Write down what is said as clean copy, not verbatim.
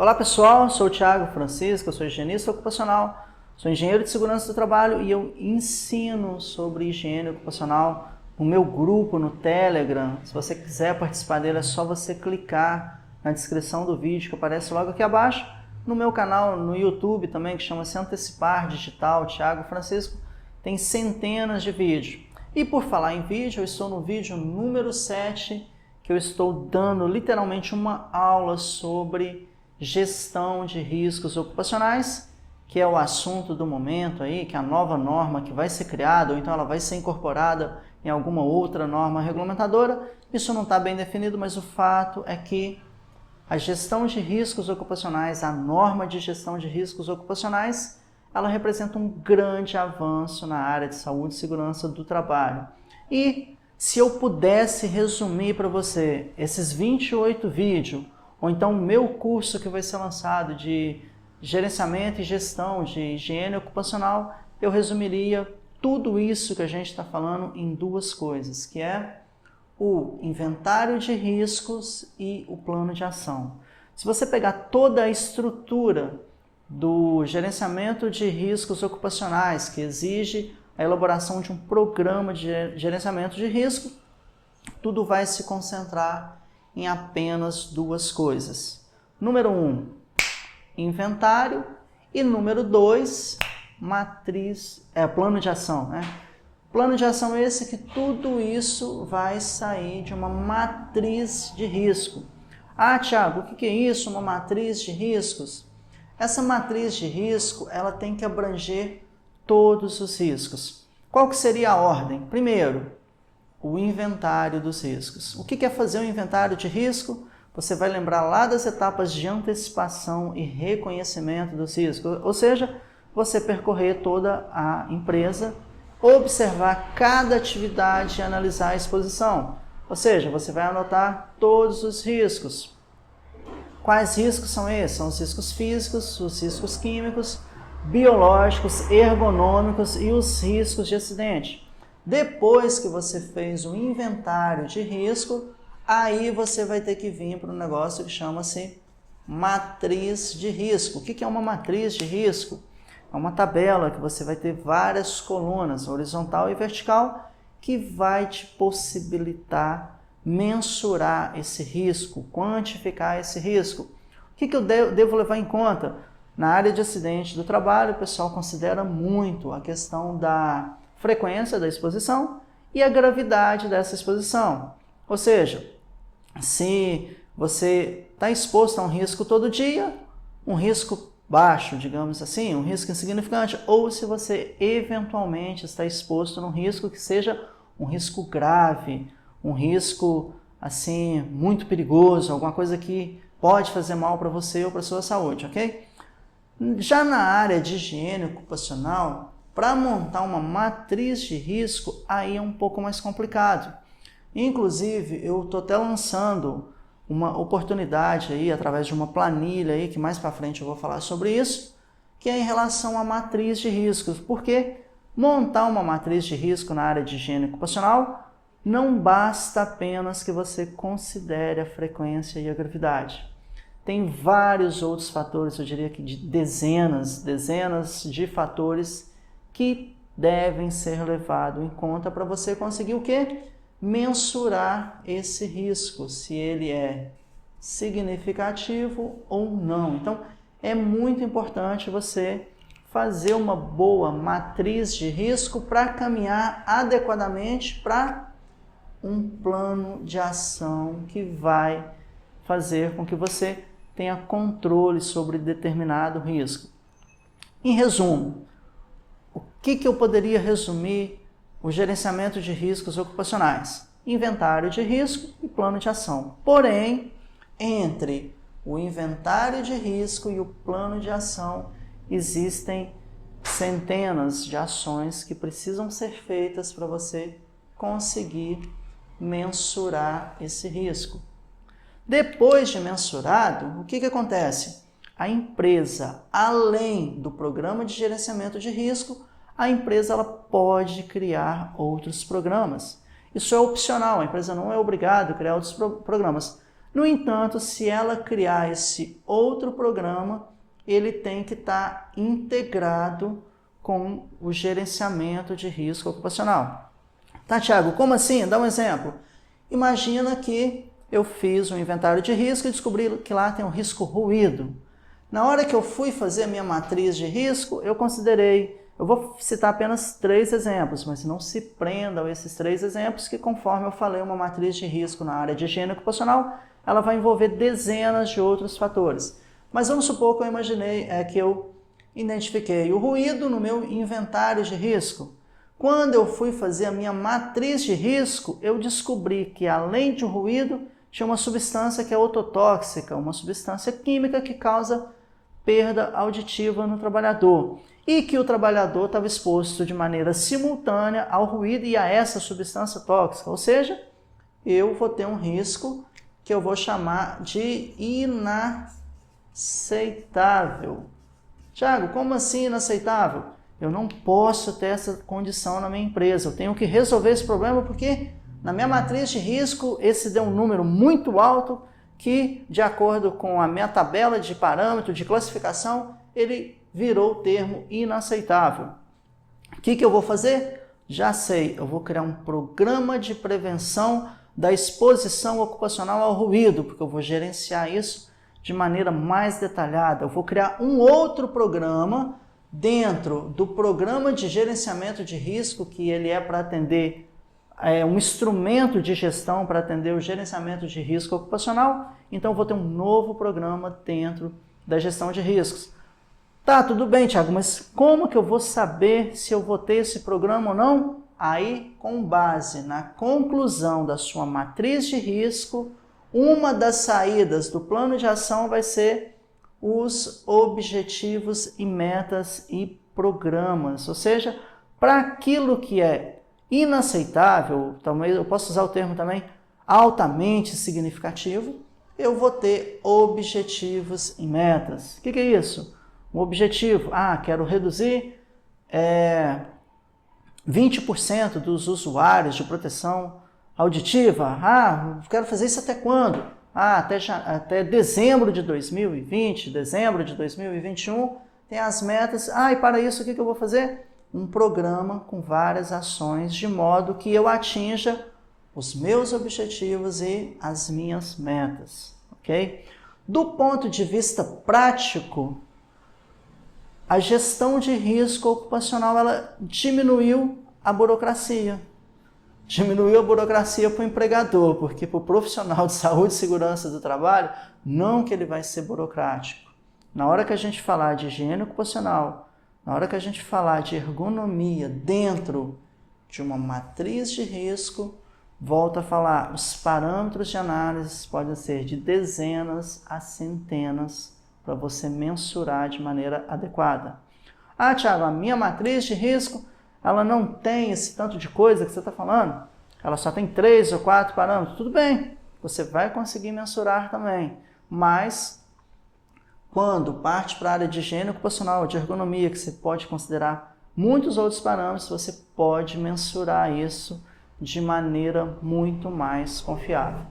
Olá pessoal, sou o Thiago Francisco, eu sou higienista ocupacional, sou engenheiro de segurança do trabalho e eu ensino sobre higiene ocupacional no meu grupo no Telegram. Se você quiser participar dele é só você clicar na descrição do vídeo que aparece logo aqui abaixo. No meu canal no YouTube também, que chama-se Antecipar Digital, Thiago Francisco, tem centenas de vídeos. E por falar em vídeo, eu estou no vídeo número 7, que eu estou dando literalmente uma aula sobre gestão de riscos ocupacionais, que é o assunto do momento aí, que é a nova norma que vai ser criada, ou então ela vai ser incorporada em alguma outra norma regulamentadora. Isso não está bem definido, mas o fato é que a gestão de riscos ocupacionais, a norma de gestão de riscos ocupacionais, ela representa um grande avanço na área de saúde e segurança do trabalho. E se eu pudesse resumir para você esses 28 vídeos, ou então o meu curso que vai ser lançado de gerenciamento e gestão de higiene ocupacional, eu resumiria tudo isso que a gente está falando em duas coisas, que é o inventário de riscos e o plano de ação. Se você pegar toda a estrutura do gerenciamento de riscos ocupacionais, que exige a elaboração de um programa de gerenciamento de risco, tudo vai se concentrar em apenas duas coisas. Número 1, inventário, e número 2, plano de ação, né? Plano de ação é esse que tudo isso vai sair de uma matriz de risco. Ah, Thiago, o que é isso, uma matriz de riscos? Essa matriz de risco, ela tem que abranger todos os riscos. Qual que seria a ordem? Primeiro, o inventário dos riscos. O que é fazer um inventário de risco? Você vai lembrar lá das etapas de antecipação e reconhecimento dos riscos, ou seja, você percorrer toda a empresa, observar cada atividade e analisar a exposição. Ou seja, você vai anotar todos os riscos. Quais riscos são esses? São os riscos físicos, os riscos químicos, biológicos, ergonômicos e os riscos de acidente. Depois que você fez o inventário de risco, aí você vai ter que vir para um negócio que chama-se matriz de risco. O que é uma matriz de risco? É uma tabela que você vai ter várias colunas, horizontal e vertical, que vai te possibilitar mensurar esse risco, quantificar esse risco. O que eu devo levar em conta? Na área de acidente do trabalho, o pessoal considera muito a questão da frequência da exposição e a gravidade dessa exposição. Ou seja, se você está exposto a um risco todo dia, um risco baixo, digamos assim, um risco insignificante, ou se você eventualmente está exposto a um risco que seja um risco grave, um risco assim muito perigoso, alguma coisa que pode fazer mal para você ou para a sua saúde, ok? Já na área de higiene ocupacional, para montar uma matriz de risco, aí é um pouco mais complicado. Inclusive, eu estou até lançando uma oportunidade aí, através de uma planilha aí, que mais para frente eu vou falar sobre isso, que é em relação à matriz de riscos. Porque montar uma matriz de risco na área de higiene ocupacional não basta apenas que você considere a frequência e a gravidade. Tem vários outros fatores, eu diria que dezenas de fatores que devem ser levados em conta para você conseguir o quê? Mensurar esse risco, se ele é significativo ou não. Então, é muito importante você fazer uma boa matriz de risco para caminhar adequadamente para um plano de ação que vai fazer com que você tenha controle sobre determinado risco. Em resumo, o que eu poderia resumir o gerenciamento de riscos ocupacionais? Inventário de risco e plano de ação. Porém, entre o inventário de risco e o plano de ação, existem centenas de ações que precisam ser feitas para você conseguir mensurar esse risco. Depois de mensurado, o que acontece? A empresa, além do programa de gerenciamento de risco, a empresa ela pode criar outros programas. Isso é opcional, a empresa não é obrigada a criar outros programas. No entanto, se ela criar esse outro programa, ele tem que estar integrado com o gerenciamento de risco ocupacional. Tá, Thiago, como assim? Dá um exemplo. Imagina que eu fiz um inventário de risco e descobri que lá tem um risco ruído. Na hora que eu fui fazer a minha matriz de risco, eu considerei, eu vou citar apenas 3 exemplos, mas não se prendam a esses 3 exemplos, que conforme eu falei, uma matriz de risco na área de higiene ocupacional, ela vai envolver dezenas de outros fatores. Mas vamos supor que eu imaginei que eu identifiquei o ruído no meu inventário de risco. Quando eu fui fazer a minha matriz de risco, eu descobri que além de ruído, tinha uma substância que é ototóxica, uma substância química que causa perda auditiva no trabalhador. E que o trabalhador estava exposto de maneira simultânea ao ruído e a essa substância tóxica. Ou seja, eu vou ter um risco que eu vou chamar de inaceitável. Tiago, como assim inaceitável? Eu não posso ter essa condição na minha empresa. Eu tenho que resolver esse problema porque na minha matriz de risco esse deu um número muito alto que, de acordo com a minha tabela de parâmetro de classificação, ele virou o termo inaceitável. O que eu vou fazer? Já sei, eu vou criar um programa de prevenção da exposição ocupacional ao ruído, porque eu vou gerenciar isso de maneira mais detalhada. Eu vou criar um outro programa dentro do programa de gerenciamento de risco, que ele é para atender, um instrumento de gestão para atender o gerenciamento de risco ocupacional. Então, eu vou ter um novo programa dentro da gestão de riscos. Tá, tudo bem, Thiago, mas como que eu vou saber se eu vou ter esse programa ou não? Aí, com base na conclusão da sua matriz de risco, uma das saídas do plano de ação vai ser os objetivos e metas e programas. Ou seja, para aquilo que é inaceitável, talvez eu possa usar o termo também altamente significativo, eu vou ter objetivos e metas. O que é isso? Um objetivo, quero reduzir 20% dos usuários de proteção auditiva. Quero fazer isso até quando? Até dezembro de 2020, dezembro de 2021, tem as metas. E para isso o que eu vou fazer? Um programa com várias ações, de modo que eu atinja os meus objetivos e as minhas metas. Ok? Do ponto de vista prático, a gestão de risco ocupacional ela diminuiu a burocracia. Diminuiu a burocracia para o empregador, porque para o profissional de saúde e segurança do trabalho, não que ele vai ser burocrático. Na hora que a gente falar de higiene ocupacional, na hora que a gente falar de ergonomia dentro de uma matriz de risco, volta a falar, os parâmetros de análise podem ser de dezenas a centenas para você mensurar de maneira adequada. Thiago, a minha matriz de risco, ela não tem esse tanto de coisa que você está falando. Ela só tem 3 ou 4 parâmetros. Tudo bem, você vai conseguir mensurar também. Mas, quando parte para a área de higiene ocupacional, de ergonomia, que você pode considerar muitos outros parâmetros, você pode mensurar isso de maneira muito mais confiável.